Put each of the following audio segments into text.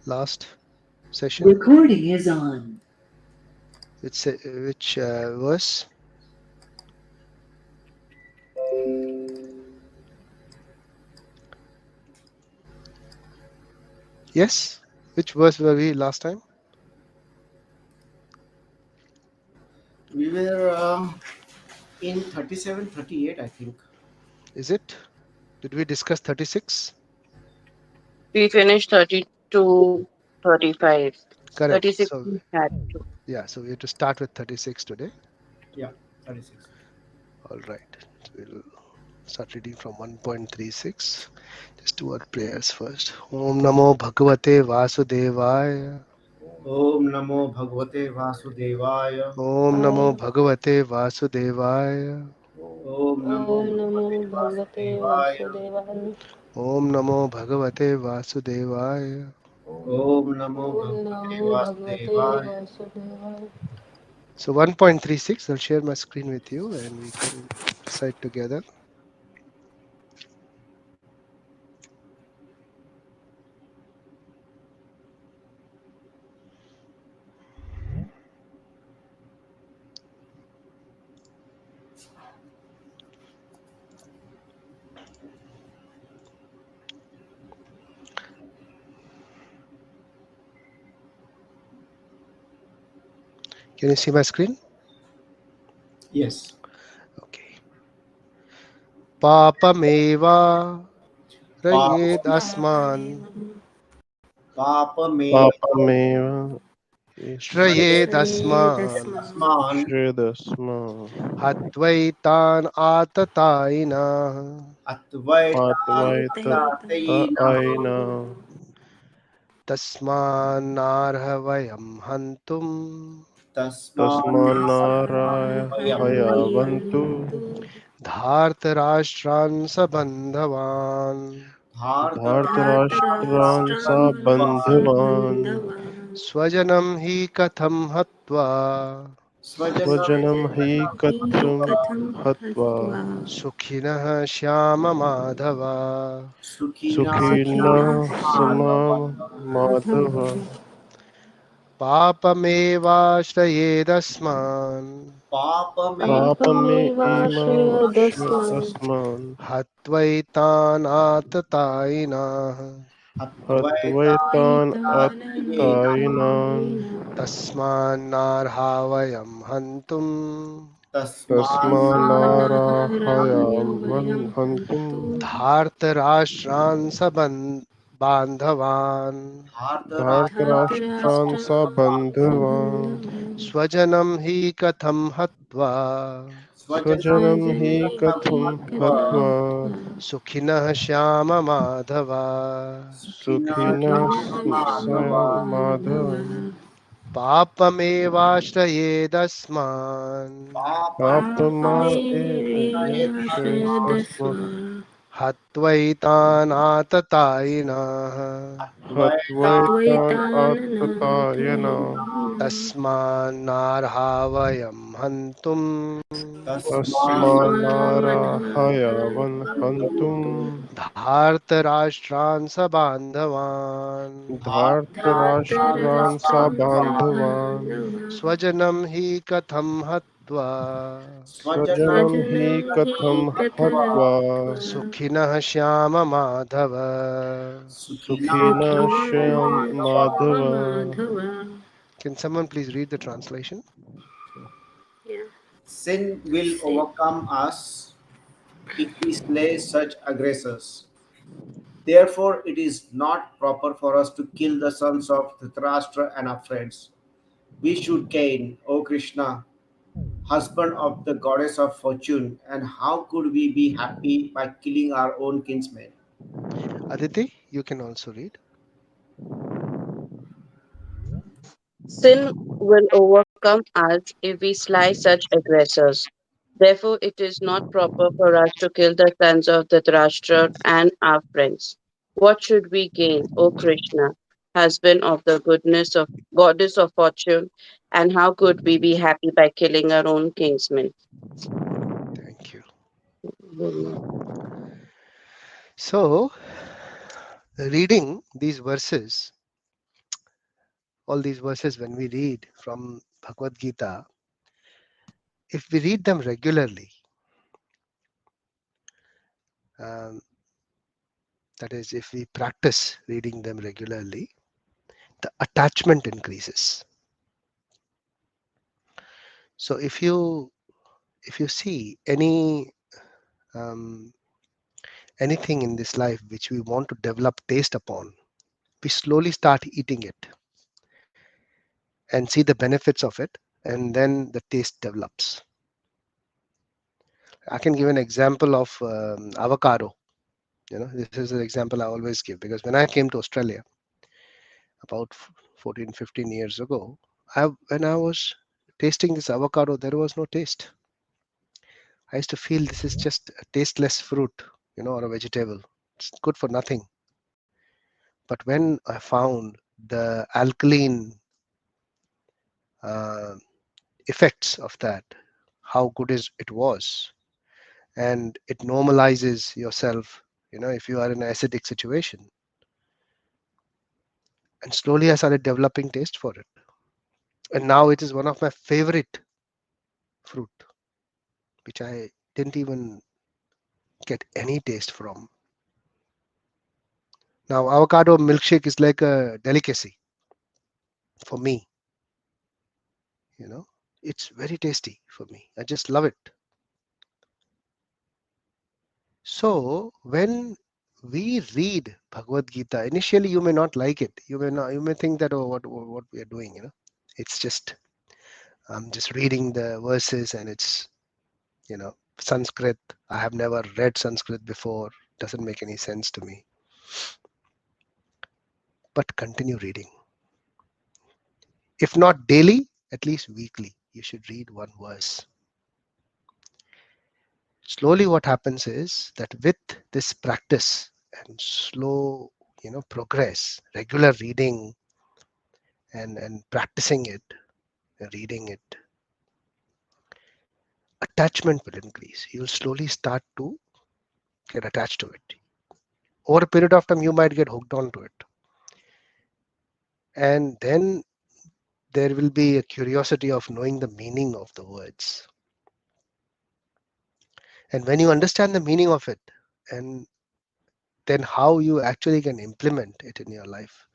last session? Recording is on. Which verse? Yes? Which verse were we last time? We were in 37, 38, I think. Is it? Did we discuss 36? We finished 32, 35. Correct. 36 So, we had to. yeah, so we have to start with 36 today. Yeah, 36. All right. So we'll start reading from 1.36. Just do our prayers first. Om Namo Bhagavate Vasudevaya. Om Namo Bhagavate Vasudevaya. Om Namo Bhagavate Vasudevaya. Om Namo Om Namo Bhagavate Bhagavate Vasudevaya. Vasudevaya. Om Namo Bhagavate Vasudevaya. Om Namo Om Bhagavate Namo Bhagavate Vasudevaya. Vasudevaya. So 1.36, I'll share my screen with you and we can recite together. Can you see my screen? Yes. Okay. Papameva Rayed Asman Papameva Papameva Shrayed Shreya Asman Asman Shredasma Hatvaitan Atataina Atvaitata Atvaitatatayina Aina Tasmanarhavayam Hantum Tasmanaraya Tasmanarayam Hayavantu Dhartarashtraन् Sabandhavan Dhartarashtran Sabandhavan Swajanam hi katham hatva Swajanam Swajanam Hi Katam Hatva Sukhinah Shyama Madhava Sukhina Sukhina Samam Madhava Madhava Papamevashrayedasman Papame Papame Ima Dasma Asman Hatvaitan Atatainah Hatvaitan Atvaitatatayina Atainan Tasmanarhavayam Hantum Tasmanarahayam Tasmanarahayam Hantum Dhartarashtraन् Sabandhavan Dhartarashtran Sabandhavan Swajanam hi katham hatva Swajanam Hi Katham Hatva Sukhinah Shyama Madhava Sukhina Sayam Madhavam Papamevashrayedasman Papama Asma Dasma Hatvaitan Atatainah Hatvaitan Attatayana Tasmanarhavayam Hantum Tasmanarahayavan Hantum Dhartarashtraन् Sabandhavan Dhartarashtran Sabandhavan Swajanam hi katham hatva Swajanam Hi Katham Hatva Sukhinah Shyama Madhava. Sukhina Shyam Madhava. Can someone please read the translation? Sin will overcome us if we slay such aggressors. Therefore, it is not proper for us to kill the sons of Dhritarashtra and our friends. We should gain, O Krishna, husband of the goddess of fortune, and how could we be happy by killing our own kinsmen? Aditi, you can also read. Sin will overcome us if we slice such aggressors. Therefore, it is not proper for us to kill the sons of Dhritarashtra and our friends. What should we gain, O Krishna, husband of the goodness of goddess of fortune, and how could we be happy by killing our own kinsmen? Thank you. Mhm. So, reading these verses, all these verses when we read from Bhagavad Gita, if we read them regularly, um, that is, if we practice reading them regularly, the attachment increases. So if you see um, anything in this life which we want to develop taste upon, we slowly start eating it and see the benefits of it, and then the taste develops. I can give an example of avocado. This is an example I always give, because when I came to Australia about 14, 15 years ago, when I was tasting this avocado, there was no taste. I used to feel this is just a tasteless fruit, or a vegetable. It's good for nothing. But when I found the alkaline uh, effects of that, how good is it was, and it normalizes yourself. If you are in an acidic situation, and slowly I started developing taste for it, and now it is one of my favorite fruit, which I didn't even get any taste from. Now avocado milkshake is like a delicacy for me. you know it's very tasty for me. I just love it. So when we read Bhagavad Gita, initially you may not like it. You may think that, oh, what we are doing. It's just I'm just reading the verses, and it's Sanskrit. I have never read Sanskrit before. Doesn't make any sense to me. But continue reading. If not daily, at least weekly, you should read one verse. Slowly what happens is that with this practice and slow progress, regular reading, and practicing it, reading it, attachment will increase. You'll slowly start to get attached to it. Over a period of time, you might get hooked onto it, and then there will be a curiosity of knowing the meaning of the words. And when you understand the meaning of it, and then how you actually can implement it in your life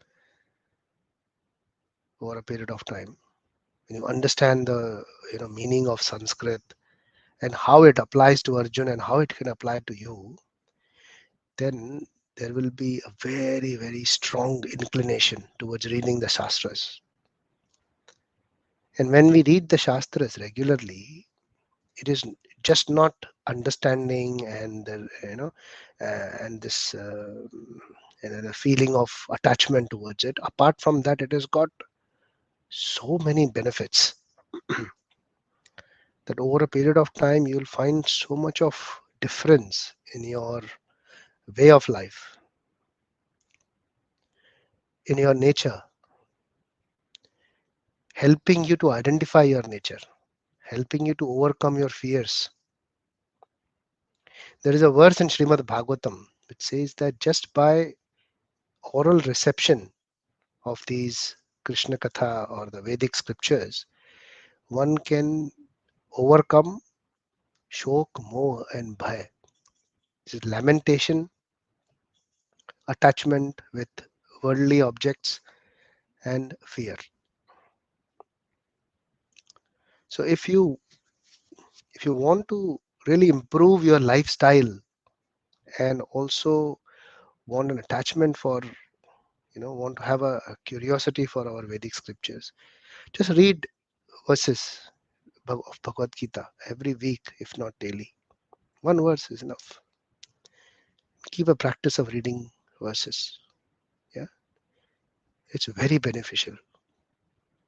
over a period of time, when you understand the meaning of Sanskrit and how it applies to Arjun and how it can apply to you, then there will be a very, very strong inclination towards reading the Shastras. And when we read the Shastras regularly, it is just not understanding and and this the feeling of attachment towards it. Apart from that, it has got so many benefits that over a period of time you'll find so much of difference in your way of life, in your nature, helping you to identify your nature, helping you to overcome your fears. There is a verse in Srimad Bhagavatam which says that just by oral reception of these Krishna Katha or the Vedic scriptures, one can overcome shok, moh, and bhaya. This is lamentation, attachment with worldly objects, and fear. So if you want to really improve your lifestyle and also want an attachment for want to have a curiosity for our Vedic scriptures, just read verses of Bhagavad Gita every week, if not daily. One verse is enough. Keep a practice of reading verses. Yeah, it's very beneficial.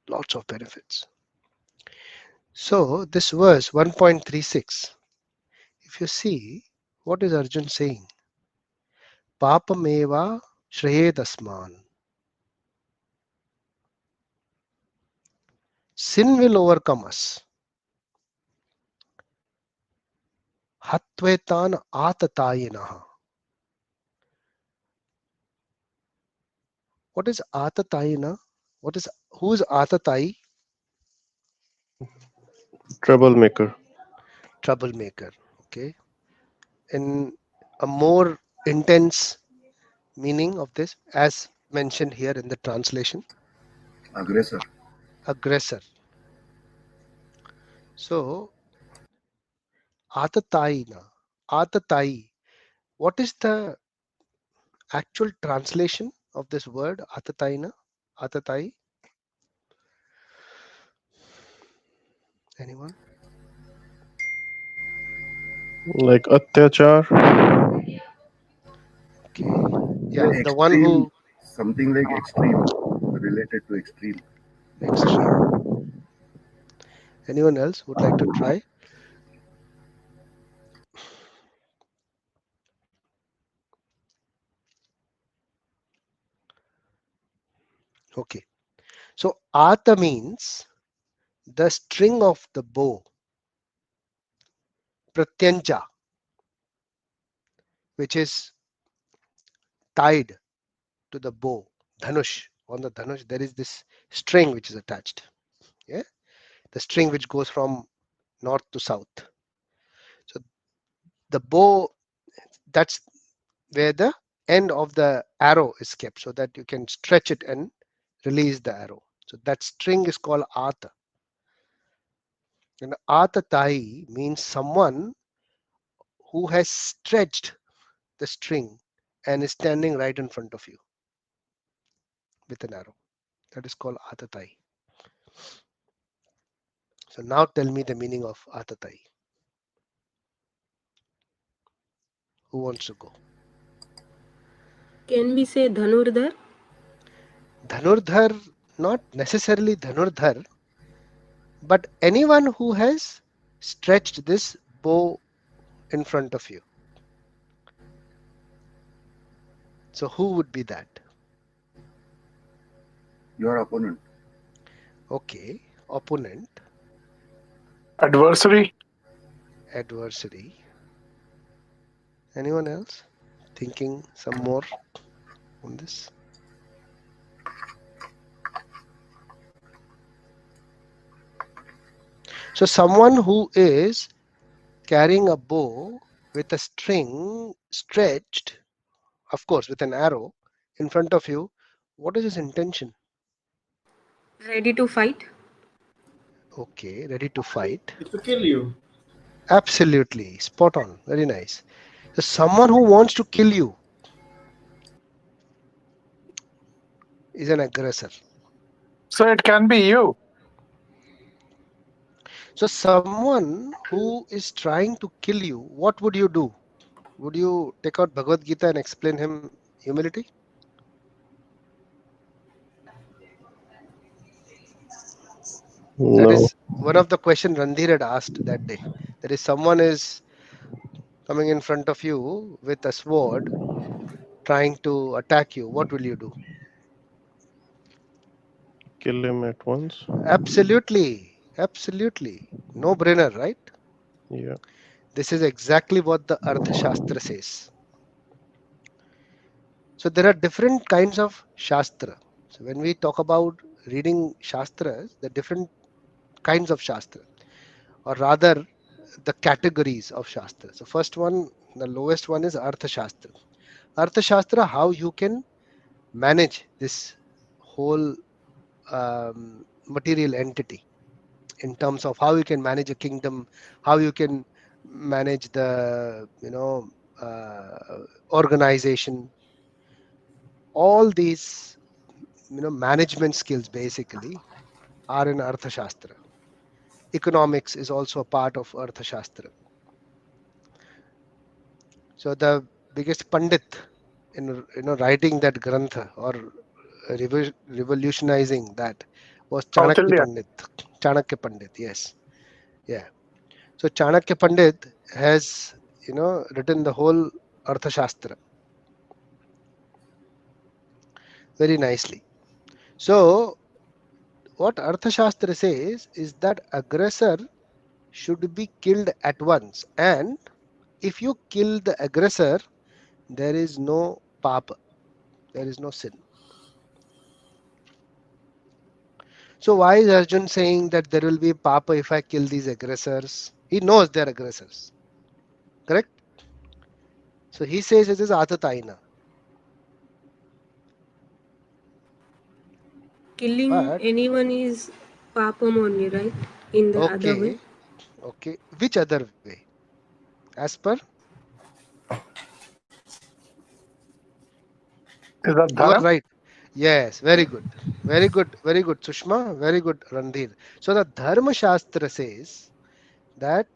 Lots of benefits. So this verse 1.36, if you see, what is Arjun saying? Papameva shreyedasman. Sin will overcome us. Hatvetan atatayinaha. What is atatayina? What is who is Atatai? Troublemaker. Troublemaker. Okay. In a more intense meaning of this, as mentioned here in the translation, Aggressor. aggressor. So Atatai na. Atatai. What is the actual translation of this word Atatai na? Atatai. Anyone? Like Atyachar. Okay. Like Yeah, the one extreme, who something like extreme, related to extreme. extreme. Anyone else would like to try? Okay. So Ata means the string of the bow, pratyanja, which is tied to the bow, dhanush. On the dhanush, there is this string which is attached. Yeah, the string which goes from north to south. So the bow, that's where the end of the arrow is kept, so that you can stretch it and release the arrow. So that string is called ata. And ata tai means someone who has stretched the string and is standing right in front of you with an arrow. That is called atatai. So now tell me the meaning of atatai. Who wants to go? Can we say Dhanurdhar? Dhanurdhar, not necessarily Dhanurdhar, but anyone who has stretched this bow in front of you. So who would be that? Your opponent. Okay, opponent, Adversary. adversary. Anyone else thinking some more on this? So someone who is carrying a bow with a string stretched, of course, with an arrow in front of you, what is his intention? Ready to fight? Okay, ready to fight. It's to kill you. Absolutely, spot on. Very nice. So someone who wants to kill you is an aggressor. So it can be you. So someone who is trying to kill you, what would you do? Would you take out Bhagavad Gita and explain him humility? That No. is one of the question Randhir had asked that day. That is, someone is coming in front of you with a sword trying to attack you. What will you do? Kill him at once. Absolutely. Absolutely. No brainer, right? Yeah. This is exactly what the Artha Shastra says. So there are different kinds of Shastra. So when we talk about reading Shastras, the different kinds of Shastra, or rather the categories of Shastra. So first one, the lowest one is Artha Shastra. Artha Shastra, how you can manage this whole material entity in terms of how you can manage a kingdom, how you can manage the organization. All these management skills basically are in Arthashastra. Economics is also a part of Arthashastra. So the biggest pandit in writing that grantha or revolutionizing that was Chanakya Kautilya. Pandit. Chanakya Pandit, yes, yeah. So Chanakya Pandit has written the whole Arthashastra very nicely. So what Arthashastra says is that aggressor should be killed at once, and if you kill the aggressor, there is no papa, there is no sin. So why is Arjun saying that there will be papa if I kill these aggressors? He knows they're aggressors, correct? So he says it is atataina. Killing But anyone is papam only, right? In the other way. okay, okay. Which other way? As per Is that you are dharam? right. Yes, very good. Very good. Very good, Sushma. Very good, Randhir. So the Dharma Shastra says that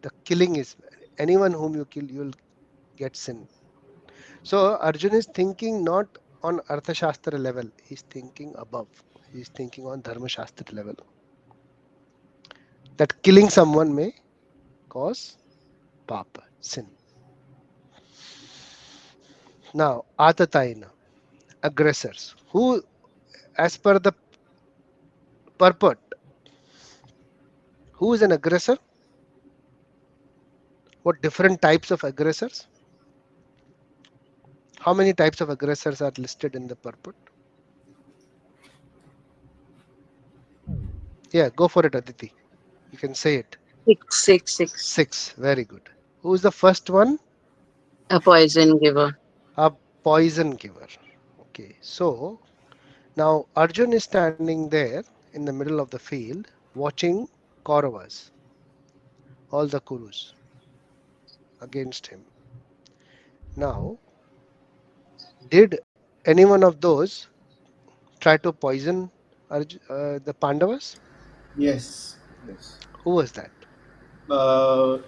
the killing is anyone whom you kill, you will get sin. So Arjun is thinking not on Arthashastra level, he's thinking above. He's thinking on Dharma Shastra level. That killing someone may cause papa, sin. Now, Atataina, aggressors. Who, as per the purport, who is an aggressor? What different types of aggressors? How many types of aggressors are listed in the purport? Yeah, go for it, Aditi. You can say it. 666. Six. Very good. Who is the first one? A poison giver. A poison giver. Okay. So now Arjun is standing there in the middle of the field watching Kauravas, all the Kurus against him. Now, did any one of those try to poison the Pandavas? Yes. Yes. Who was that? Uh,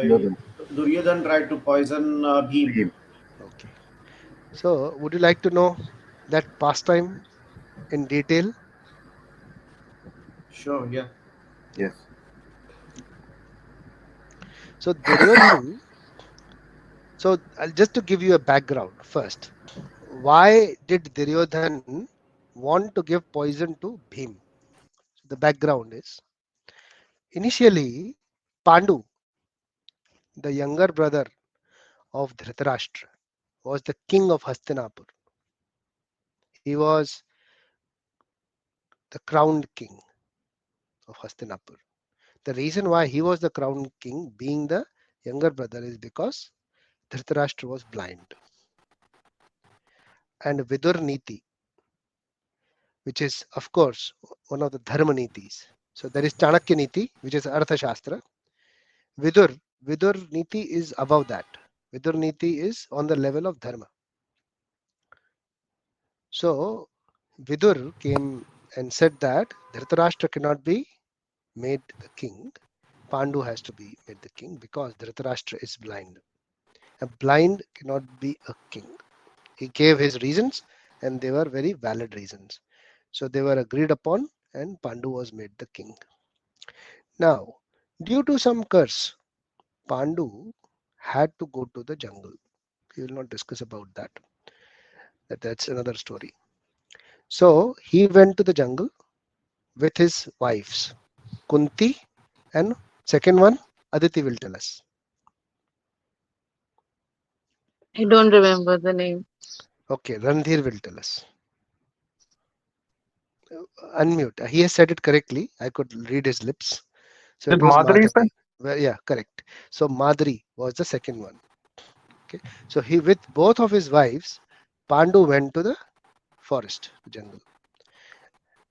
Duryodhan. Duryodhan tried to poison Bhim. Bhim. Okay. So, would you like to know that pastime in detail? Sure, yeah. Yes. So, Duryodhan, so just to give you a background first, why did Duryodhan want to give poison to Bhim? The background is initially Pandu, the younger brother of Dhritarashtra, was the king of Hastinapur. He was the crowned king of Hastinapur. The reason why he was the crowned king, being the younger brother, is because Dhritarashtra was blind. And Vidur Niti, which is, of course, one of the Dharma Nitis. So there is Chanakya Niti, which is Artha Shastra. Vidur, Vidur Niti is above that. Vidur Niti is on the level of Dharma. So Vidur came and said that Dhritarashtra cannot be made the king. Pandu has to be made the king because Dhritarashtra is blind. A blind cannot be a king. He gave his reasons and they were very valid reasons. So they were agreed upon and Pandu was made the king. Now, due to some curse, Pandu had to go to the jungle. We will not discuss about that. That's another story. So he went to the jungle with his wives, Kunti, and second one, Aditi will tell us. I don't remember the name. Okay, Randhir will tell us. Unmute. He has said it correctly. I could read his lips. So Did it was Madhuri say? Madhavi. Well, yeah, correct. So Madri was the second one. Okay. So he with both of his wives, Pandu went to the forest, jungle.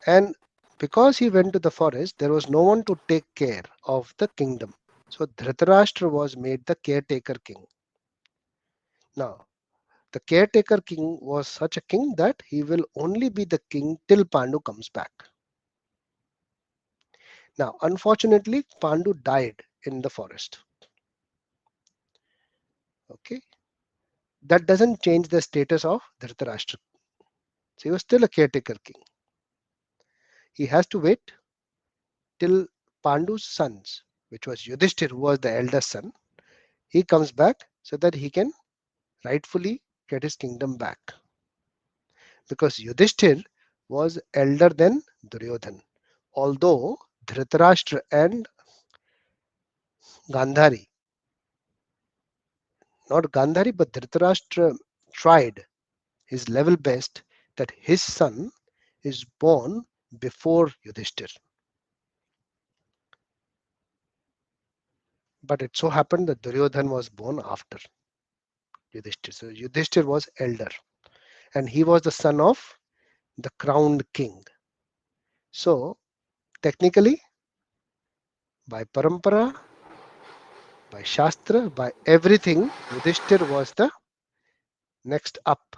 And because he went to the forest, there was no one to take care of the kingdom. So Dhritarashtra was made the caretaker king. Now, the caretaker king was such a king that he will only be the king till Pandu comes back. Now, unfortunately, Pandu died in the forest. Okay, that doesn't change the status of Dhritarashtra. So he was still a caretaker king. He has to wait till Pandu's sons, which was Yudhishthir, who was the eldest son, he comes back so that he can rightfully get his kingdom back. Because Yudhishthir was elder than Duryodhan. Although Dhritarashtra and Gandhari, not Gandhari, but Dhritarashtra tried his level best that his son is born before Yudhishthir. But it so happened that Duryodhan was born after Yudhishthir. So Yudhishthir was elder, and he was the son of the crowned king. So technically, by parampara, by shastra, by everything, Yudhishthir was the next up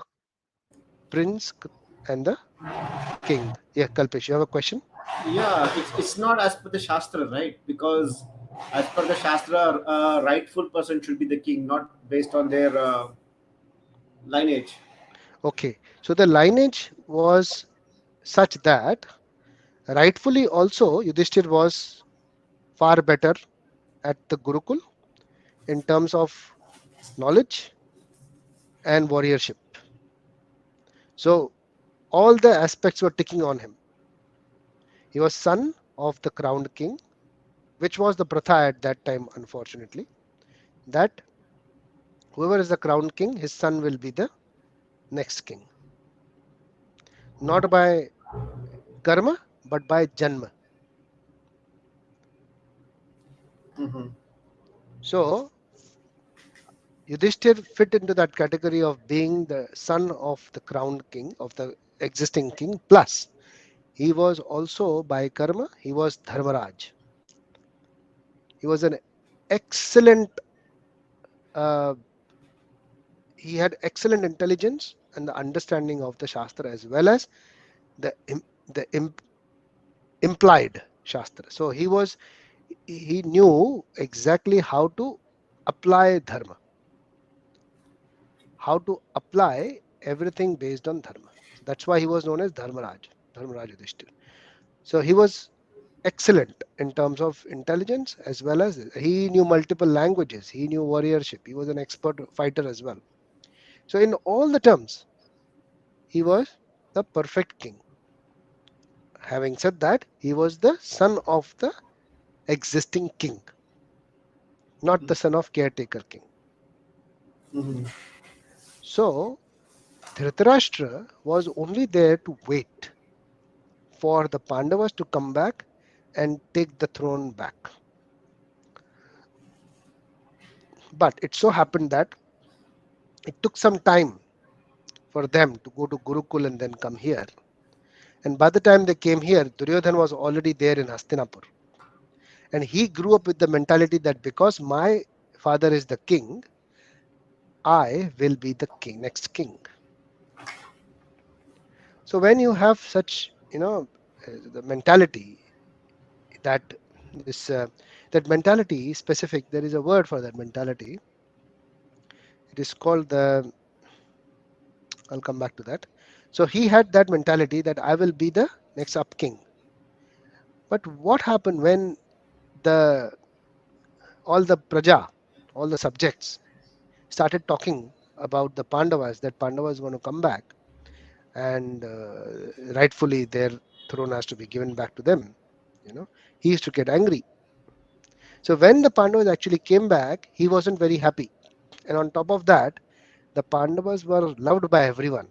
prince and the king. Yeah, Kalpesh, you have a question? Yeah, it's not as per the Shastra, right? Because as per the Shastra, a rightful person should be the king, not based on their lineage. Okay, so the lineage was such that rightfully also Yudhishthir was far better at the Gurukul in terms of knowledge and warriorship. So all the aspects were ticking on him. He was son of the crowned king, which was the pratha at that time, unfortunately, that whoever is the crowned king, his son will be the next king, not by karma, but by janma. Hmm. So Yudhishthir fit into that category of being the son of the crowned king, of the existing king, plus he was also by karma, he was Dharmaraj. He was an excellent, uh, he had excellent intelligence and the understanding of the Shastra as well as the, the implied Shastra. So he knew exactly how to apply dharma, how to apply everything based on dharma. So that's why he was known as Dharmaraj Yudhishthir. So he was excellent in terms of intelligence as well as he knew multiple languages, he knew warriorship, he was an expert fighter as well. So in all the terms, he was the perfect king. Having said that, he was the son of the existing king, not the son of caretaker king. Hmm. So Dhritarashtra was only there to wait for the Pandavas to come back and take the throne back. But it so happened that it took some time for them to go to Gurukul and then come here. And by the time they came here, Duryodhan was already there in Hastinapur. And he grew up with the mentality that because my father is the king, I will be the king, next king. So when you have such, the mentality that this that mentality is specific, there is a word for that mentality. It is called the. I'll come back to that. So he had that mentality that I will be the next up king. But what happened when the all the praja, all the subjects started talking about the Pandavas, that Pandavas going to come back and rightfully their throne has to be given back to them. He used to get angry. So when the Pandavas actually came back, he wasn't very happy. And on top of that, the Pandavas were loved by everyone.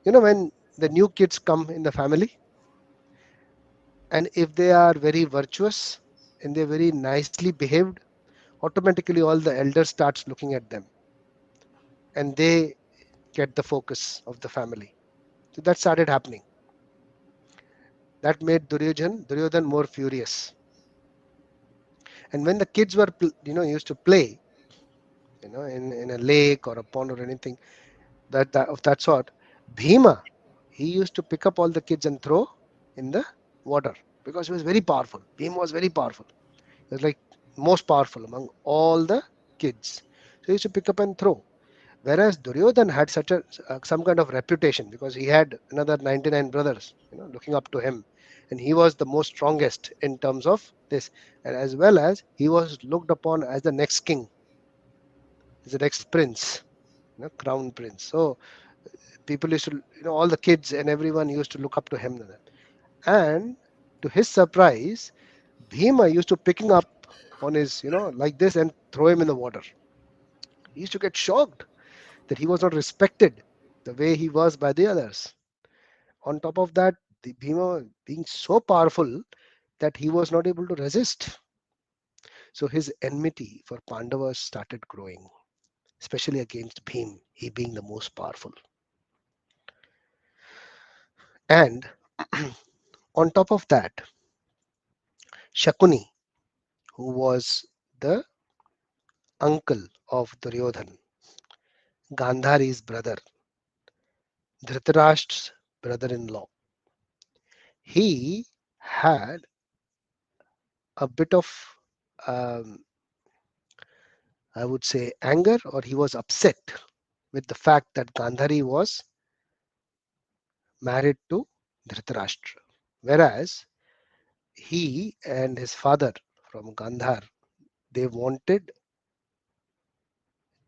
When the new kids come in the family, and if they are very virtuous and they're very nicely behaved, automatically all the elders starts looking at them and they get the focus of the family. So that started happening. That made Duryodhan more furious. And when the kids were, used to play, in a lake or a pond or anything that of that sort, Bhima, he used to pick up all the kids and throw in the water because he was very powerful. Bhima was very powerful. He was like most powerful among all the kids. So he used to pick up and throw. Whereas Duryodhan had such a some kind of reputation because he had another 99 brothers, looking up to him, and he was the most strongest in terms of this, and as well as he was looked upon as the next king, as the next prince, crown prince. So people used to, all the kids and everyone used to look up to him. And to his surprise, Bhima used to picking up on his, like this and throw him in the water. He used to get shocked that he was not respected the way he was by the others. On top of that, the Bhima being so powerful that he was not able to resist. So his enmity for Pandavas started growing, especially against Bhim, he being the most powerful. And on top of that, Shakuni, who was the uncle of Duryodhan, Gandhari's brother, Dhritarashtra's brother-in-law, he had a bit of, um, I would say, anger, or he was upset with the fact that Gandhari was married to Dhritarashtra. Whereas he and his father from Gandhar, they wanted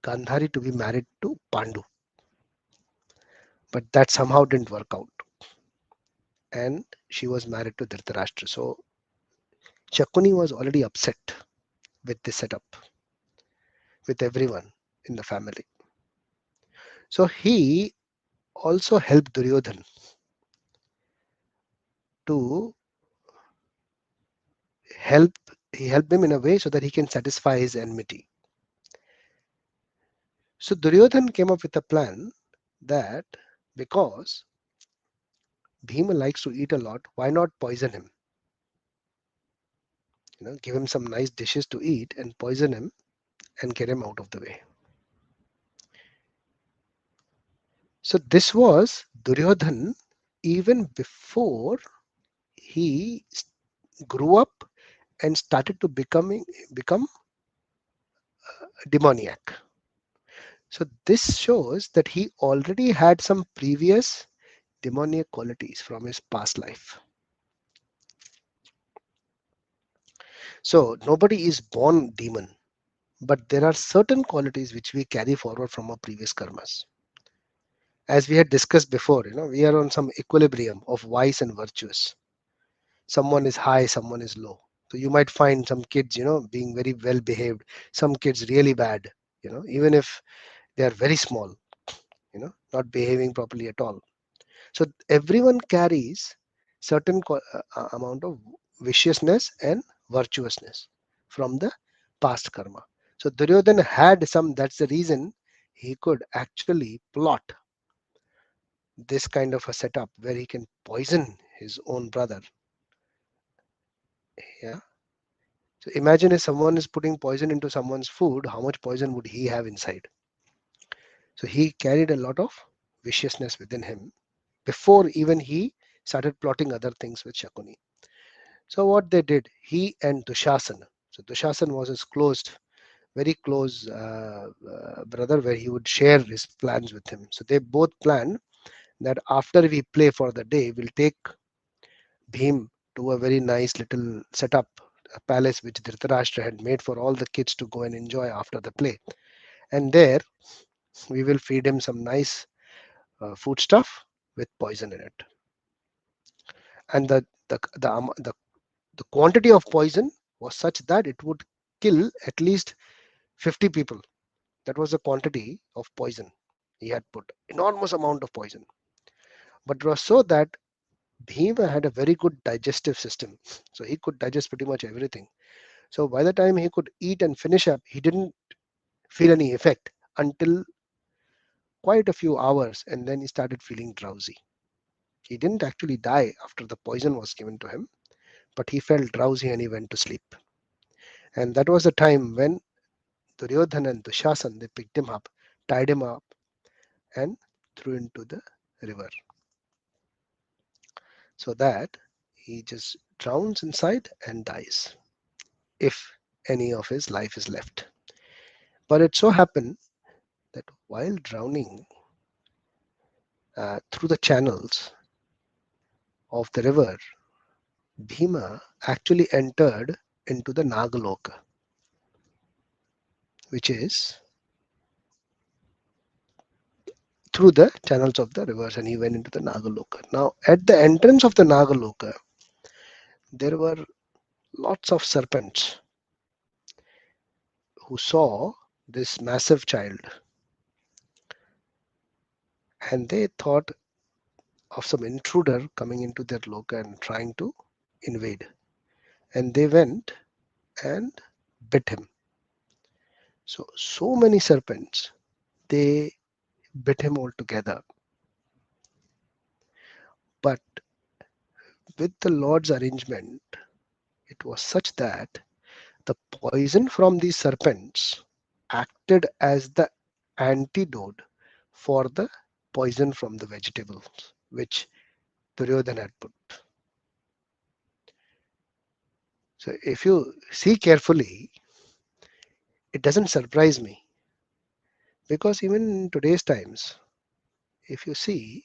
Gandhari to be married to Pandu, but that somehow didn't work out, and she was married to Dhritarashtra. So Shakuni was already upset with this setup, with everyone in the family. So he also helped Duryodhan to help he helped him in a way so that he can satisfy his enmity. So Duryodhan came up with a plan that because Bhima likes to eat a lot, why not poison him? Give him some nice dishes to eat and poison him and get him out of the way. So this was Duryodhan even before he grew up and started to become demoniac. So this shows that he already had some previous demoniac qualities from his past life. So nobody is born demon, but there are certain qualities which we carry forward from our previous karmas. As we had discussed before, we are on some equilibrium of vice and virtues. Someone is high, someone is low. So you might find some kids, being very well behaved, some kids really bad, even if they are very small, not behaving properly at all. So everyone carries certain amount of viciousness and virtuousness from the past karma. So Duryodhana had some, that's the reason he could actually plot this kind of a setup where he can poison his own brother. Yeah. So imagine if someone is putting poison into someone's food, how much poison would he have inside? So he carried a lot of viciousness within him before even he started plotting other things with Shakuni. So what they did, he and Dushasana. So Dushasana was his very close brother, where he would share his plans with him. So they both planned that after we play for the day, we'll take Bhim to a very nice little setup, a palace which Dhritarashtra had made for all the kids to go and enjoy after the play. And there we will feed him some nice food stuff with poison in it. And the quantity of poison was such that it would kill at least 50 people. That was the quantity of poison he had put. Enormous amount of poison. But it was so that Bhima had a very good digestive system. So he could digest pretty much everything. So by the time he could eat and finish up, he didn't feel any effect until quite a few hours, and then he started feeling drowsy. He didn't actually die after the poison was given to him, but he felt drowsy and he went to sleep. And that was the time when Duryodhana and Dushasan, they picked him up, tied him up, and threw into the river, so that he just drowns inside and dies, if any of his life is left. But it so happened that while drowning through the channels of the river, Bhima actually entered into the Nagaloka, which is through the channels of the rivers, and he went into the Nagaloka. Now, at the entrance of the Nagaloka, there were lots of serpents who saw this massive child, and they thought of some intruder coming into their loka and trying to invade. And they went and bit him. So many serpents, they bit him altogether. But with the Lord's arrangement, it was such that the poison from these serpents acted as the antidote for the poison from the vegetables which Duryodhana had put. So if you see carefully, it doesn't surprise me, because even in today's times, if you see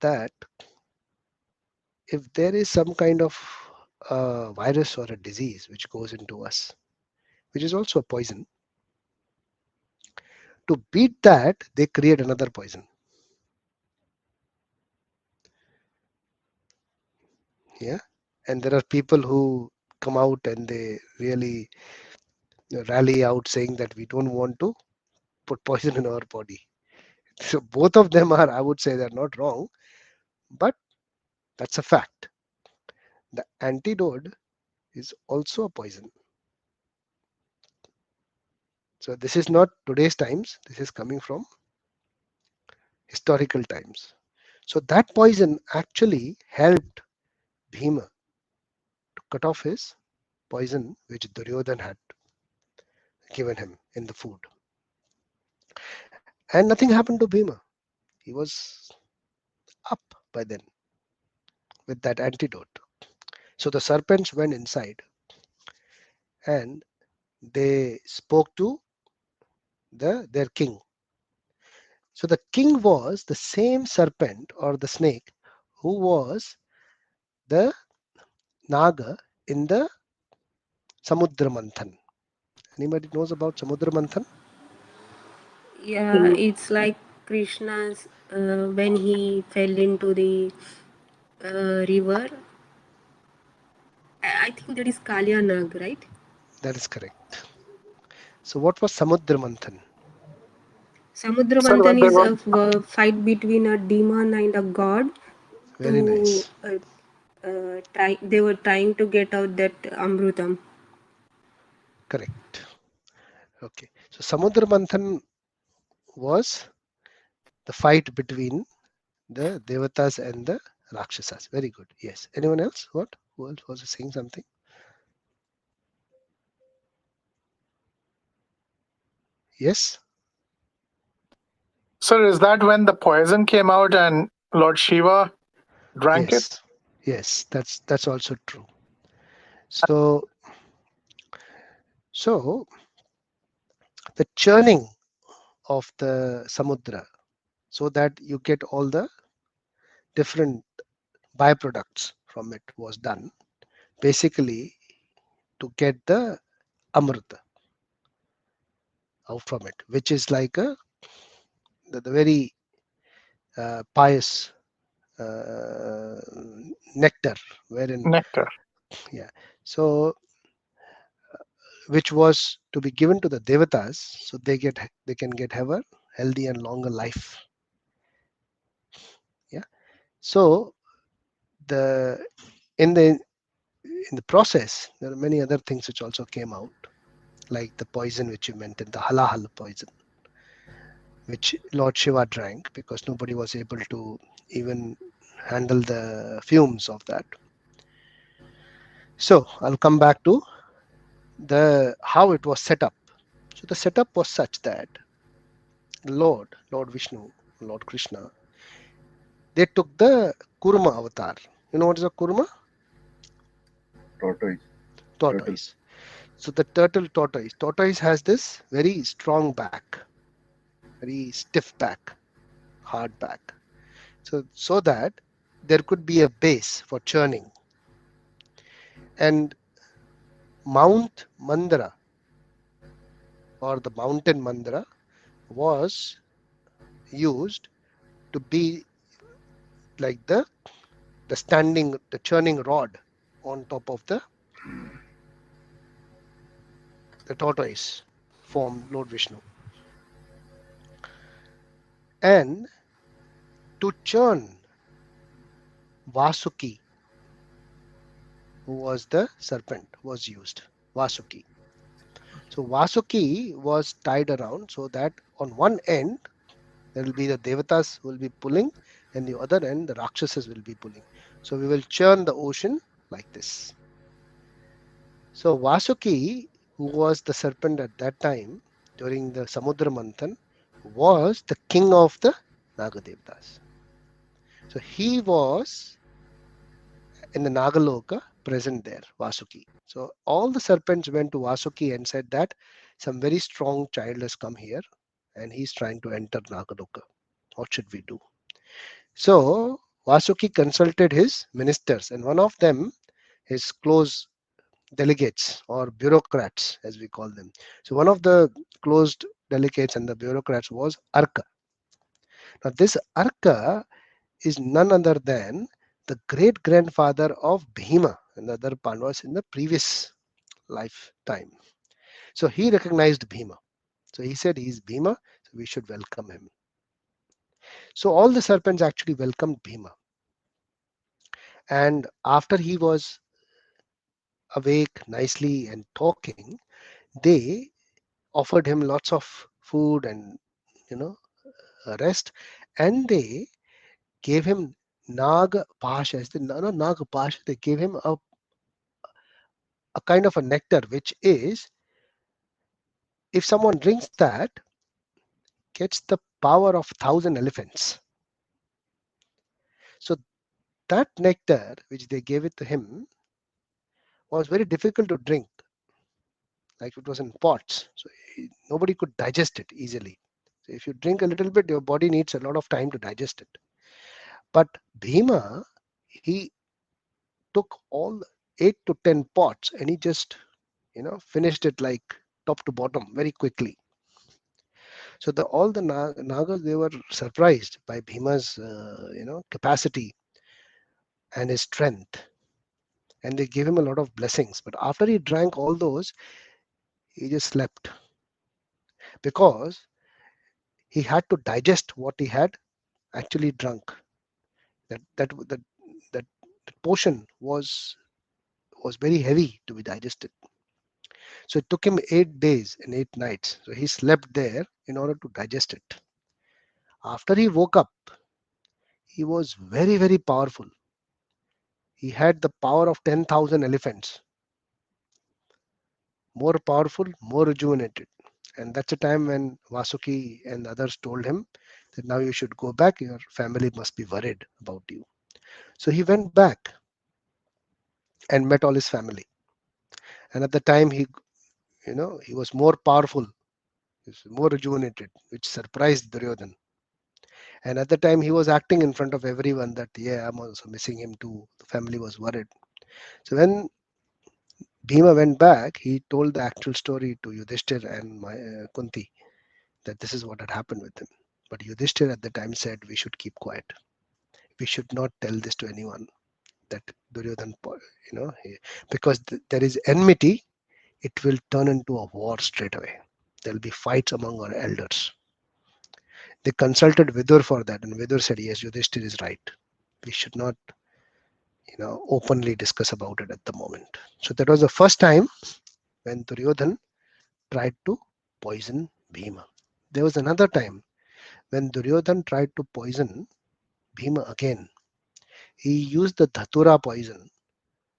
that if there is some kind of virus or a disease which goes into us, which is also a poison, to beat that, they create another poison. Yeah. And there are people who come out and they really rally out saying that we don't want to put poison in our body. So both of them are, I would say, they're not wrong, but that's a fact. The antidote is also a poison. So this is not today's times, this is coming from historical times. So that poison actually helped Bhima to cut off his poison which Duryodhan had given him in the food. And nothing happened to Bhima. He was up by then with that antidote. So the serpents went inside and they spoke to their king. So the king was the same serpent or the snake who was the Naga in the Samudra Manthan. Anybody knows about Samudra Manthan? Yeah, it's like Krishna's when he fell into the river. I think that is Kalya Nag, right? That is correct. So what was Samudra Manthan? Samudra Sir, when Manthan they is were a fight between a demon and a god Very to nice. try. They were trying to get out that Amrutam. Correct. Okay. So Samudra Manthan was the fight between the Devatas and the Rakshasas. Very good. Yes. Anyone else? What? Who else was saying something? Yes. Sir, is that when the poison came out and Lord Shiva drank it? Yes. Yes. That's also true. So so the churning of the Samudra so that you get all the different byproducts from it was done basically to get the Amrita out from it, which is like the very pious uh, nectar, wherein, Nectar. yeah, so which was to be given to the devatas, so they can get have a healthy and longer life. Yeah. So the in the in the process, there are many other things which also came out, like the poison which you mentioned, the halahal poison, which Lord Shiva drank because nobody was able to even handle the fumes of that. So I'll come back to the how it was set up. So the setup was such that Lord Vishnu, Lord Krishna, they took the Kurma avatar. You know what is a Kurma? Tortoise. Turtle. Tortoise. So the turtle tortoise. Tortoise has this very strong back, very stiff back, hard back. So that there could be a base for churning. And Mount Mandara or the mountain Mandara was used to be like the churning rod on top of the tortoise form Lord Vishnu. And to churn Vasuki, who was the serpent, was used. Vasuki. So Vasuki was tied around so that on one end there will be the Devatas who will be pulling, and the other end the Rakshasas will be pulling. So we will churn the ocean like this. So Vasuki, who was the serpent at that time during the Samudra Manthan, was the king of the Nagadevtas. So he was in the Nagaloka present there, Vasuki. So all the serpents went to Vasuki and said that some very strong child has come here and he's trying to enter Nagaloka. What should we do? So Vasuki consulted his ministers, and one of them, his close delegates or bureaucrats, as we call them. So one of the closed delegates and the bureaucrats was Arka. Now this Arka is none other than the great grandfather of Bhima and the other Pandavas in the previous lifetime. So he recognized Bhima. So he said he's Bhima, so we should welcome him. So all the serpents actually welcomed Bhima. And after he was awake nicely and talking, they offered him lots of food and you know rest, and they gave him Naga Pasha. No, Naga Pasha. They gave him a kind of a nectar, which is if someone drinks that, gets the power of 1,000 elephants. So that nectar, which they gave it to him, was very difficult to drink, like it was in pots. So nobody could digest it easily. So if you drink a little bit, your body needs a lot of time to digest it. But Bhima, he took all 8 to 10 pots and he just finished it like top to bottom very quickly. So all the Nagas, they were surprised by Bhima's capacity and his strength, and they gave him a lot of blessings. But after he drank all those, he just slept because he had to digest what he had actually drunk. That that portion was very heavy to be digested. So it took him 8 days and 8 nights. So he slept there in order to digest it. After he woke up, he was very, very powerful. He had the power of 10,000 elephants, more powerful, more rejuvenated. And that's a time when Vasuki and others told him that now you should go back, your family must be worried about you. So he went back and met all his family. And at the time he was more powerful, he was more rejuvenated, which surprised Duryodhan. And at the time he was acting in front of everyone that, yeah, I'm also missing him too. The family was worried. So when Bhima went back, he told the actual story to Yudhishthir and Kunti, that this is what had happened with him. But Yudhishthir at the time said, we should keep quiet. We should not tell this to anyone, that Duryodhan, because there is enmity, it will turn into a war straight away. There will be fights among our elders. They consulted Vidur for that, and Vidur said, yes, Yudhishthir is right. We should not, openly discuss about it at the moment. So that was the first time when Duryodhan tried to poison Bhima. There was another time when Duryodhan tried to poison Bhima again. He used the Dhatura poison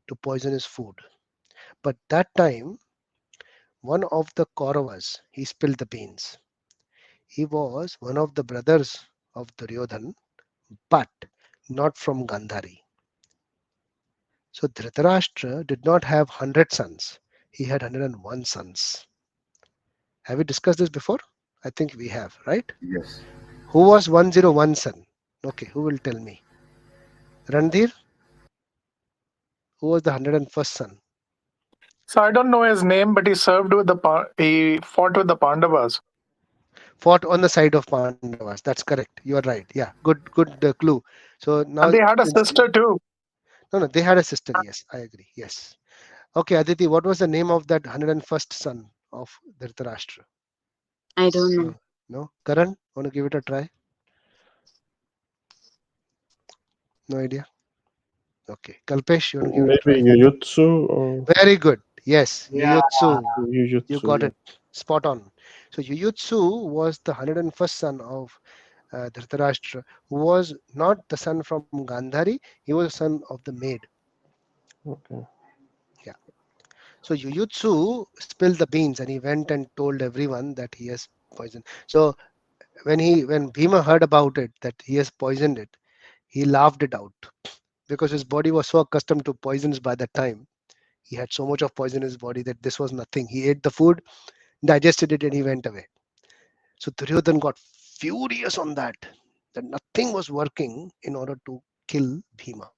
to poison his food. But that time, one of the Kauravas, he spilled the beans. He was one of the brothers of Duryodhan, but not from Gandhari. So Dhritarashtra did not have 100 sons. He had 101 sons. Have we discussed this before? I think we have, right? Yes. Who was 101 son? Okay, who will tell me? Randhir, who was the 101st son? So I don't know his name, but he served with he fought with the Pandavas. Fought on the side of Pandavas. That's correct. You are right. Yeah, good clue. So now And they you had a can see. sister too. No, they had a sister. Yes, I agree. Yes. Okay, Aditi, what was the name of that 101st son of Dhritarashtra? I don't know. No, no. Karan, want to give it a try? No idea. Okay, Kalpesh, you want to give it a Maybe try? Jujutsu or Very good. Yes, Yeah. Jujutsu. You Jujutsu. got Yeah. it spot on. So Jujutsu was the 101st son of Dhritarashtra, who was not the son from Gandhari. He was a son of the maid. Okay. Yeah. So Jujutsu spilled the beans, and he went and told everyone that he has poisoned. So when Bhima heard about it, that he has poisoned it, he laughed it out because his body was so accustomed to poisons by that time. He had so much of poison in his body that this was nothing. He ate the food, digested it, and he went away. So Duryodhan got furious on that nothing was working in order to kill Bhima.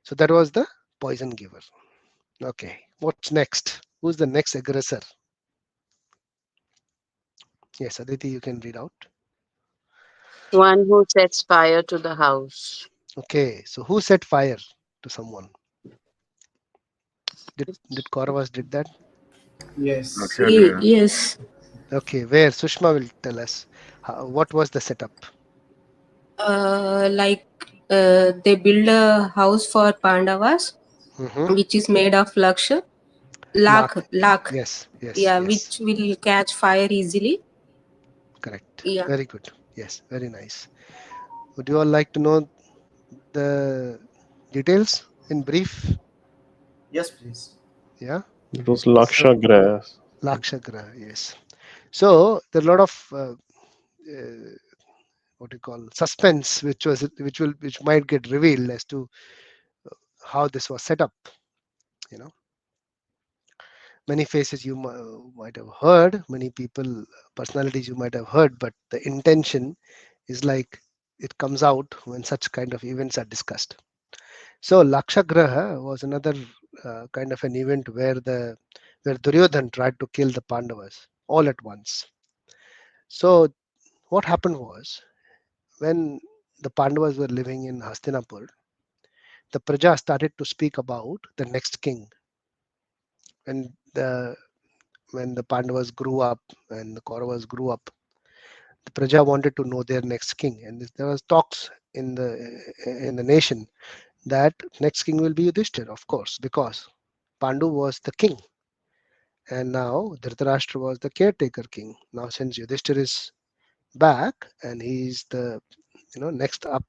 So that was the poison giver. Okay, what's next? Who's the next aggressor? Yes, Aditi, you can read out. One who sets fire to the house. Okay, so who set fire to someone? Did Kauravas did that? Yes. Lakshagriha. Yes. Okay, where? Sushma will tell us. What was the setup? Like they build a house for Pandavas, Mm-hmm. which is made of Lakh. lakh. Yes, yes, Yeah, yes. which will catch fire easily. Correct. Yeah. Very good. Yes, very nice. Would you all like to know the details in brief? Yes, please. Yeah. It was So Lakshagraha. Lakshagra, yes. So there are a lot of what you call suspense, which might get revealed as to how this was set up. You know, many faces you might have heard, many people, personalities you might have heard, but the intention is like it comes out when such kind of events are discussed. So Lakshagraha was another kind of an event where Duryodhan tried to kill the Pandavas all at once. So what happened was when the Pandavas were living in Hastinapur, the Praja started to speak about the next king. When the Pandavas grew up and the Kauravas grew up, the Praja wanted to know their next king, and there was talks in the nation that next king will be Yudhishthir, of course, because Pandu was the king, and now Dhritarashtra was the caretaker king. Now, since Yudhishthir is back and he's the next up,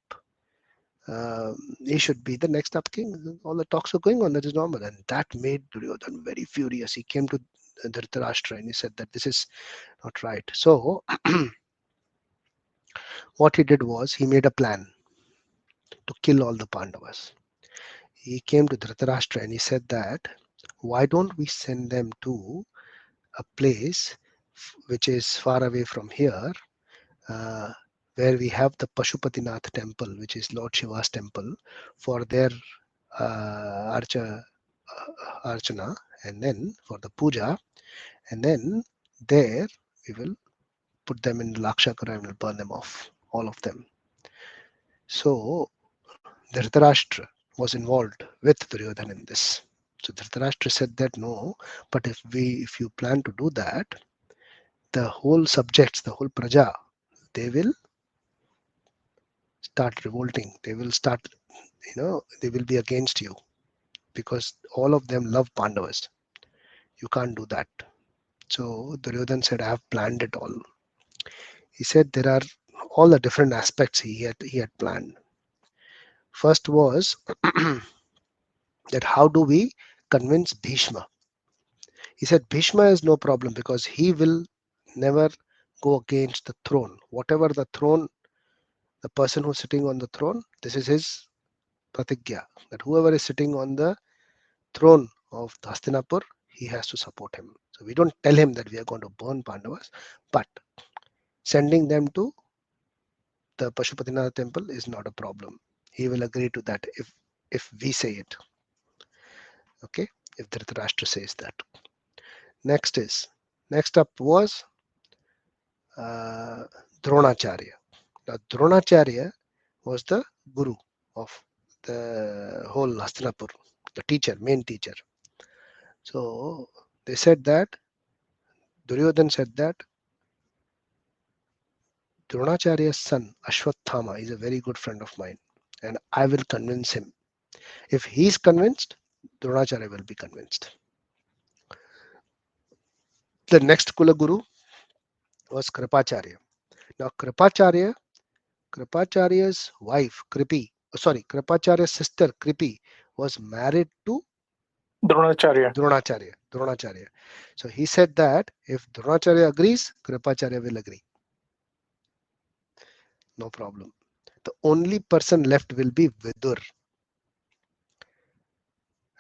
he should be the next up king. All the talks are going on. That is normal, and that made Duryodhan very furious. He came to Dhritarashtra and he said that this is not right. So, what he did was he made a plan to kill all the Pandavas. He came to Dhritarashtra and he said that why don't we send them to a place which is far away from here, uh, where we have the Pashupatinath temple, which is Lord Shiva's temple, for their archana, and then for the puja, and then there we will put them in Lakshakara and will burn them off, all of them. So Dhritarashtra was involved with Duryodhana in this. So Dhritarashtra said that no, but if you plan to do that, the whole subjects, the whole praja, they will start revolting. They will start, they will be against you because all of them love Pandavas. You can't do that. So Duryodhan said, I have planned it all. He said there are all the different aspects he had planned. First was that how do we convince Bhishma? He said Bhishma is no problem because he will never go against the throne. Whatever the throne, the person who's sitting on the throne, this is his pratigya. That whoever is sitting on the throne of Hastinapur, he has to support him. So we don't tell him that we are going to burn Pandavas, but sending them to the Pashupatinath temple is not a problem. He will agree to that if we say it. Okay, if Dhritarashtra says that. Next up was uh, Dronacharya. Now Dronacharya was the guru of the whole Hastinapur, the teacher, main teacher. So they said that Duryodhan said that Dronacharya's son Ashwathama is a very good friend of mine, and I will convince him. If he's convinced, Dronacharya will be convinced. The next Kula Guru was Kripacharya. Now Kripacharya's wife Kripacharya's sister Kripi was married to Dronacharya. Dronacharya. So he said that if Dronacharya agrees, Kripacharya will agree. No problem. The only person left will be Vidur.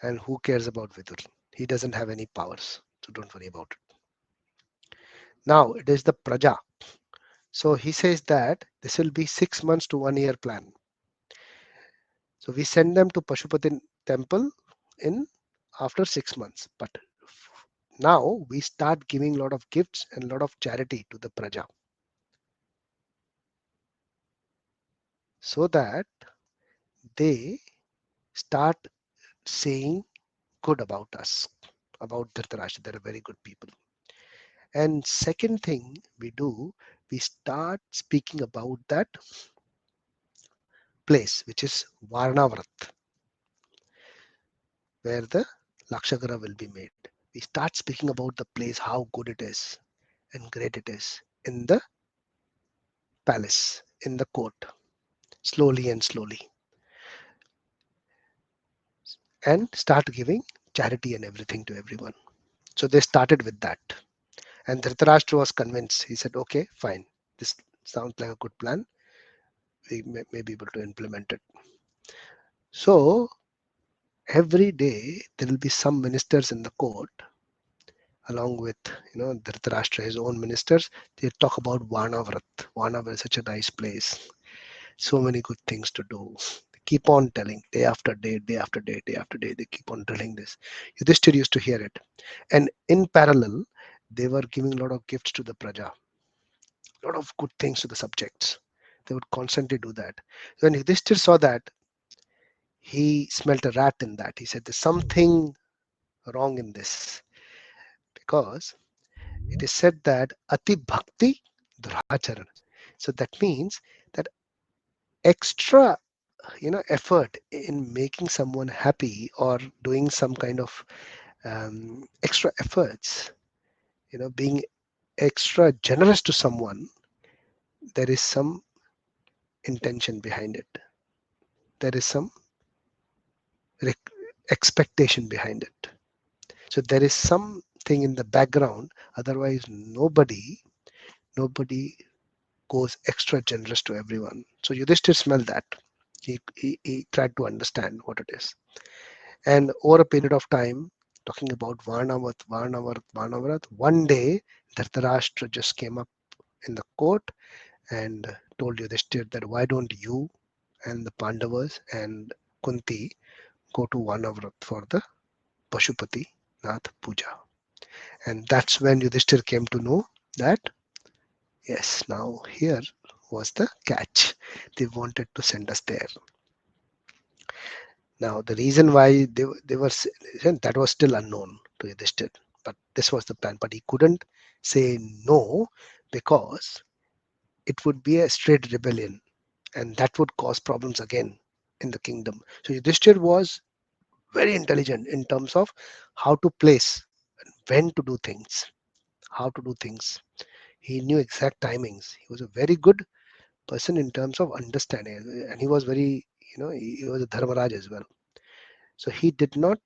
And who cares about Vidur? He doesn't have any powers. So don't worry about it. Now it is the Praja. So he says that this will be 6 months to 1 year plan. So we send them to Pashupati temple in after 6 months. But now we start giving a lot of gifts and a lot of charity to the Praja, so that they start saying good about us, about Dhritarashtra. They're very good people. And second thing we do, we start speaking about that place, which is Varnavrat, where the Lakshagara will be made. We start speaking about the place, how good it is and great it is in the palace, in the court, slowly and slowly, and start giving charity and everything to everyone. So they started with that. And Dhritarashtra was convinced. He said, okay, fine. This sounds like a good plan. We may be able to implement it. So every day there will be some ministers in the court, along with Dhritarashtra, his own ministers. They talk about Varnavrat. Varnavrat is such a nice place. So many good things to do. They keep on telling day after day, day after day, day after day. They keep on drilling this. Yudhishthir used to hear it. And in parallel, they were giving a lot of gifts to the Praja, a lot of good things to the subjects. They would constantly do that. When Yudhishthir saw that, he smelt a rat in that. He said, there's something wrong in this, because it is said that Ati Bhakti Duracharan. So that means that extra effort in making someone happy, or doing some kind of extra efforts, being extra generous to someone, there is some intention behind it. There is some expectation behind it. So there is something in the background. Otherwise, nobody goes extra generous to everyone. So Yudhishthir smelled that. He tried to understand what it is. And over a period of time, talking about Varnavrat, one day Dhritarashtra just came up in the court and told Yudhishthir that why don't you and the Pandavas and Kunti go to Varnavrat for the Pashupati Nath Puja. And that's when Yudhishthir came to know that, yes, now here was the catch. They wanted to send us there. Now, the reason why they were, that was still unknown to Yudhishthir, but this was the plan. But he couldn't say no, because it would be a straight rebellion, and that would cause problems again in the kingdom. So Yudhishthir was very intelligent in terms of how to place, when to do things, how to do things. He knew exact timings. He was a very good person in terms of understanding, and he was very, he was a Dharmaraj as well. So he did not,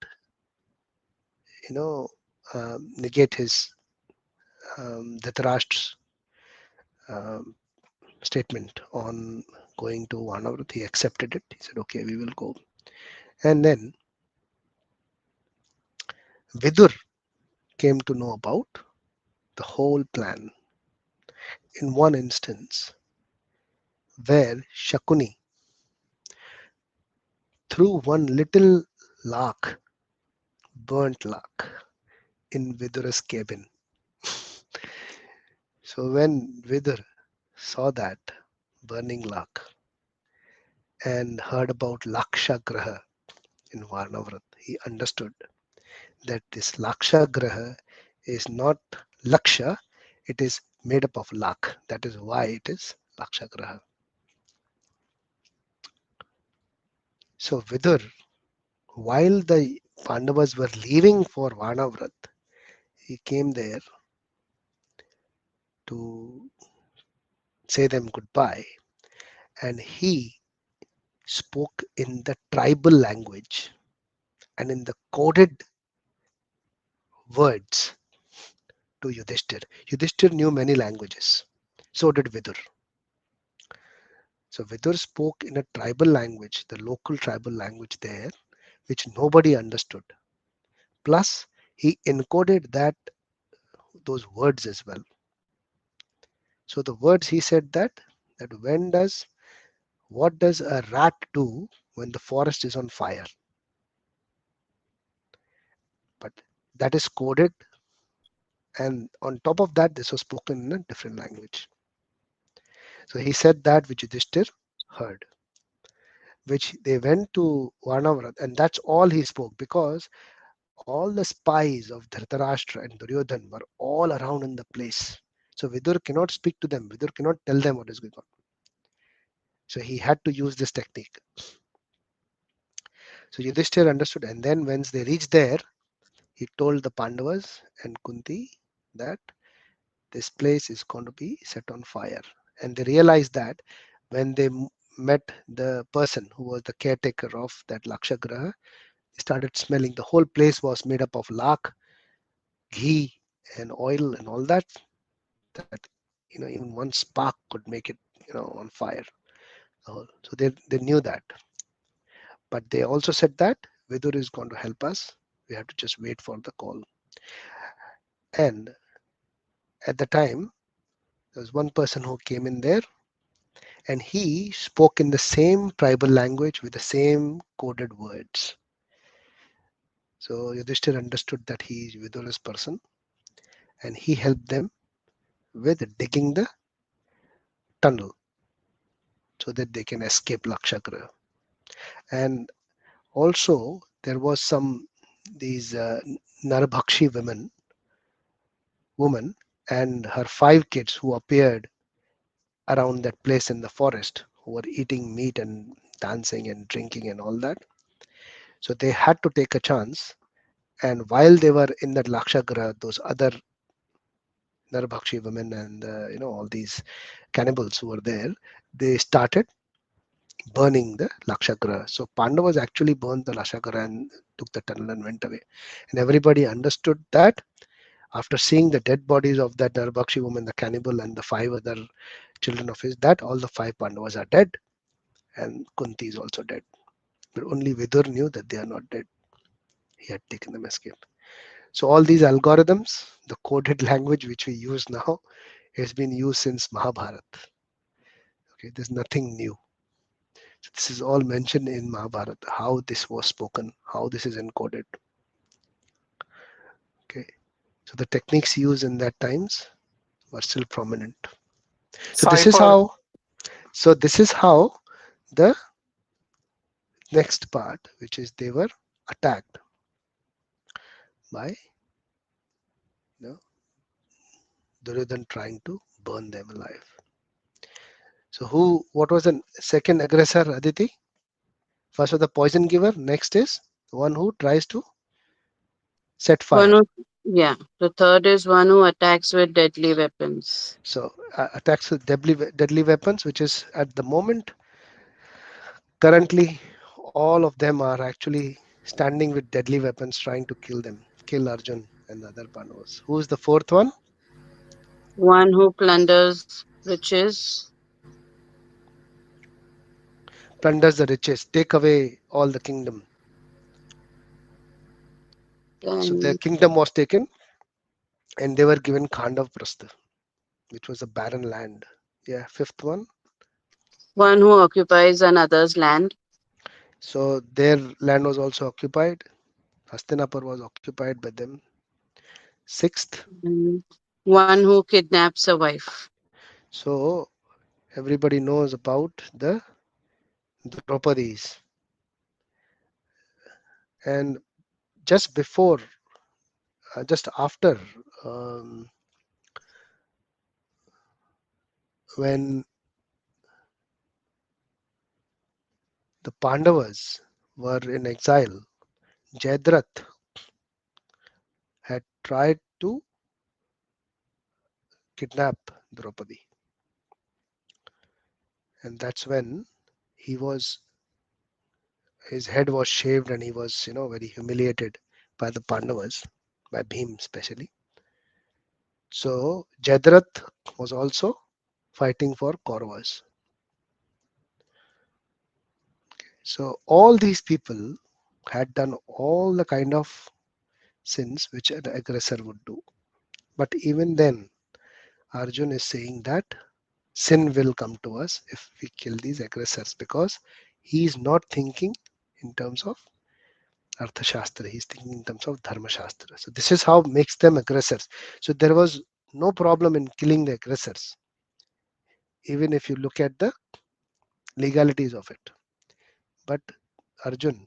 negate his Dhritarashtra's um, statement on going to Varnavrat. He accepted it. He said, okay, we will go. And then Vidur came to know about the whole plan in one instance, where Shakuni threw one little lark, burnt lark, in Vidura's cabin. So when Vidur saw that burning lark and heard about Laksha Graha in Varnavrat, he understood that this Laksha Graha is not Laksha, it is made up of Lak. That is why it is Lakshagraha. So Vidur, while the Pandavas were leaving for Vanavrat, he came there to say them goodbye, and he spoke in the tribal language and in the coded words to Yudhishthir. Yudhishthir knew many languages. So did Vidur. So Vidur spoke in a tribal language, the local tribal language there, which nobody understood. Plus, he encoded those words as well. So the words he said that what does a rat do when the forest is on fire? But that is coded, and on top of that, this was spoken in a different language. So he said that which Yudhishthir heard, which they went to Varnavrat, and that's all he spoke, because all the spies of Dhritarashtra and Duryodhan were all around in the place. So Vidur cannot speak to them. Vidur cannot tell them what is going on. So he had to use this technique. So Yudhishthir understood, and then once they reached there, he told the Pandavas and Kunti that this place is going to be set on fire. And they realized that when they met the person who was the caretaker of that Lakshagraha, they started smelling. The whole place was made up of lakh, ghee, and oil, and all that even one spark could make it on fire. So they knew that, but they also said that Vidur is going to help us. We have to just wait for the call. And at the time, there was one person who came in there, and he spoke in the same tribal language with the same coded words. So Yudhishthir understood that he is Vidura's person, and he helped them with digging the tunnel so that they can escape Lakshagriha. And also there was these Narabhakshi woman and her 5 kids who appeared around that place in the forest, who were eating meat and dancing and drinking and all that. So they had to take a chance. And while they were in that Lakshagriha, those other Narabhakshi women and all these cannibals who were there, they started burning the Lakshagriha. So Pandavas actually burned the Lakshagriha and took the tunnel and went away. And everybody understood that after seeing the dead bodies of that Narabhakshi woman, the cannibal, and the 5 other children of his, that all the 5 Pandavas are dead, and Kunti is also dead. But only Vidur knew that they are not dead. He had taken them escape. So all these algorithms, the coded language which we use now, has been used since Mahabharata. Okay, there's nothing new. So this is all mentioned in Mahabharata, how this was spoken, how this is encoded. Okay, so the techniques used in that times were still prominent. So this is Cipher. how. So this is how the next part, which is they were attacked by Duryodhan trying to burn them alive. So what was the second aggressor, Aditi? First was the poison giver. Next is the one who tries to set One fire. who, yeah. The third is one who attacks with deadly weapons. So attacks with deadly weapons, which is at the moment, currently, all of them are actually standing with deadly weapons trying to kill Arjun and the other Pandavas. Who is the fourth one? One who plunders riches. Plunders the riches, take away all the kingdom. So their Then kingdom was taken and they were given Khandav Prastha, which was a barren land. Yeah, fifth one. one who occupies another's land. So their land was also occupied. Hastinapur was occupied by them. Sixth. And one who kidnaps a wife. So everybody knows about the Draupadis. And just before, just after, um, when the Pandavas were in exile, Jayadratha had tried to kidnap Draupadi, and that's when he was his head was shaved and he was, very humiliated by the Pandavas, by Bhim especially. So Jayadratha was also fighting for Kauravas. So all these people had done all the kind of sins which an aggressor would do. But even then, Arjun is saying that sin will come to us if we kill these aggressors, because he is not thinking in terms of Arthashastra, he is thinking in terms of Dharma Shastra. So this is how makes them aggressors. So there was no problem in killing the aggressors, even if you look at the legalities of it. But Arjun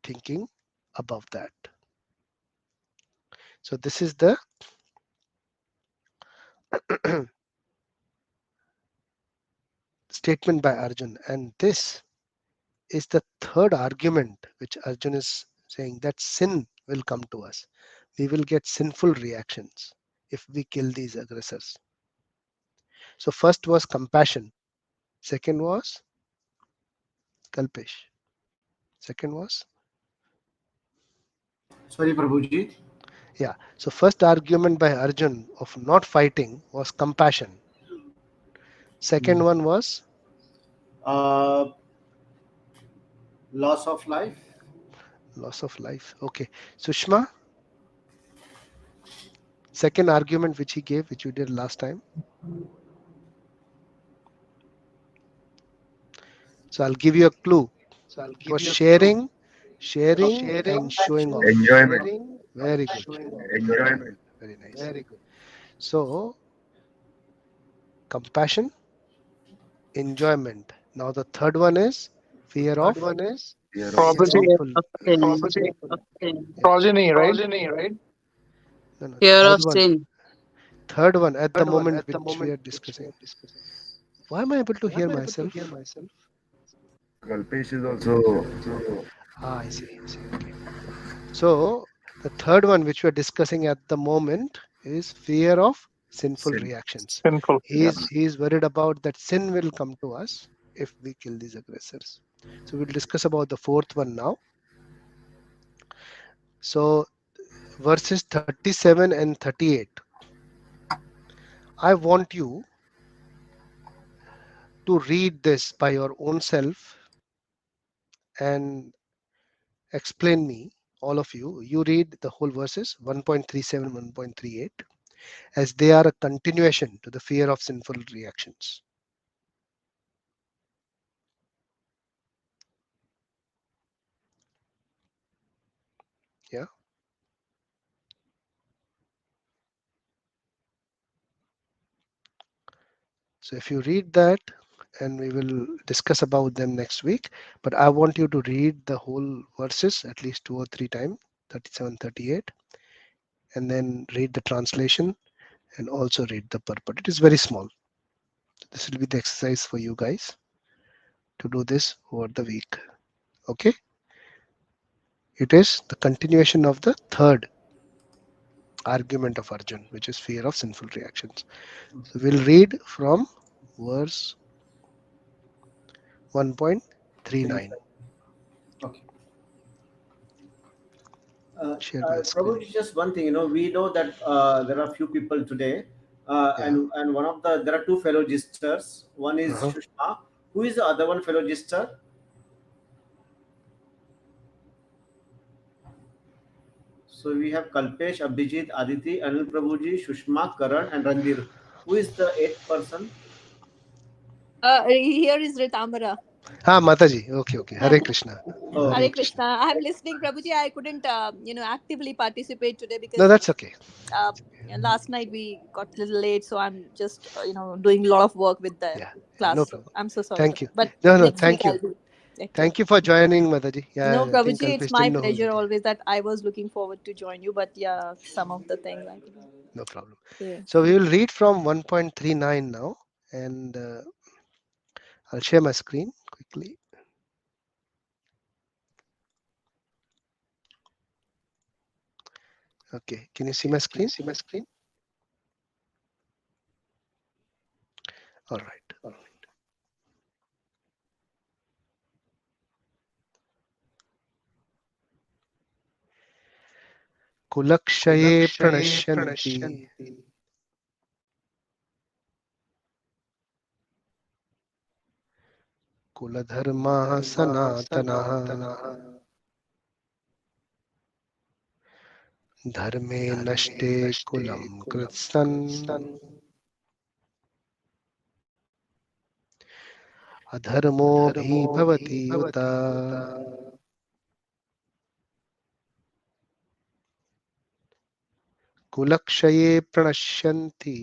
thinking above that. So this is the statement by Arjun, and this is the third argument which Arjun is saying, that sin will come to us. We will get sinful reactions if we kill these aggressors. So first was compassion, second was kalpesh, second was, Sorry, Prabhuji. yeah. So first argument by Arjun of not fighting was compassion. Second one was Uh, Loss of life. loss of life. Okay. Sushma, second argument which he gave, which you did last time. So I'll give you a clue. It was sharing and showing off. Enjoyment. Very good. Enjoyment. Very nice. So compassion, enjoyment. Now the third one is fear of Fear of Prophecy, Fear sinful. of Yes. sin. Yeah. progeny, right? No, no. Fear of sin. Third one at the moment which we are discussing. Why am I able to hear myself? Kalpesh is also Ah, I see. Okay. So the third one which we are discussing at the moment is fear of sinful sin. reactions. Sinful. Yes. He is worried about that sin will come to us if we kill these aggressors. So we'll discuss about the fourth one now. So verses 37 and 38. I want you to read this by your own self and explain me, all of you. You read the whole verses 1.37, 1.38, as they are a continuation to the fear of sinful reactions. Yeah. So if you read that, and we will discuss about them next week, but I want you to read the whole verses at least 2 or 3 times, 37, 38, and then read the translation and also read the purport. It is very small. This will be the exercise for you guys to do this over the week. Okay. It is the continuation of the third argument of Arjun, which is fear of sinful reactions. So we'll read from verse 1.39. Okay. Share my screen. Probably just one thing, we know that there are few people today, Yeah. and one of there are two fellow sisters. One is Uh-huh. Shushma. Who is the other one fellow sister? So we have Kalpesh, Abhijit, Aditi, Anil Prabhuji, Shushma, Karan, and Randir. Who is the eighth person? Here is Ritambara. Ah, Mataji. Okay, okay. Hare Krishna. Oh, Hare Hare Krishna. Krishna. I am listening, Prabhuji. I couldn't, actively participate today No, because that's okay. uh, last night we got a little late, so I'm just, doing a lot of work with the Yeah, yeah, no class. So problem. I'm so sorry for Thank you. that. But No, no, next week thank you. I'll do. Take care. Thank you for joining, Mataji. No, Yeah, I think Prabhuji, it's Kalpesh my didn't know who's pleasure it. always that I was looking forward to join you. But yeah, some of the things I couldn't. No problem. Yeah. So we will read from 1.39 now, and I'll share my screen quickly. Okay, can you see my screen? All right. कुलक्षये प्रणश्यन्ति कुलधर्माः सनातनः धर्मे नष्टे कुलं कृत्स्नन् अधर्मोऽभिभवति उत कुलक्षये प्रणश्यन्ति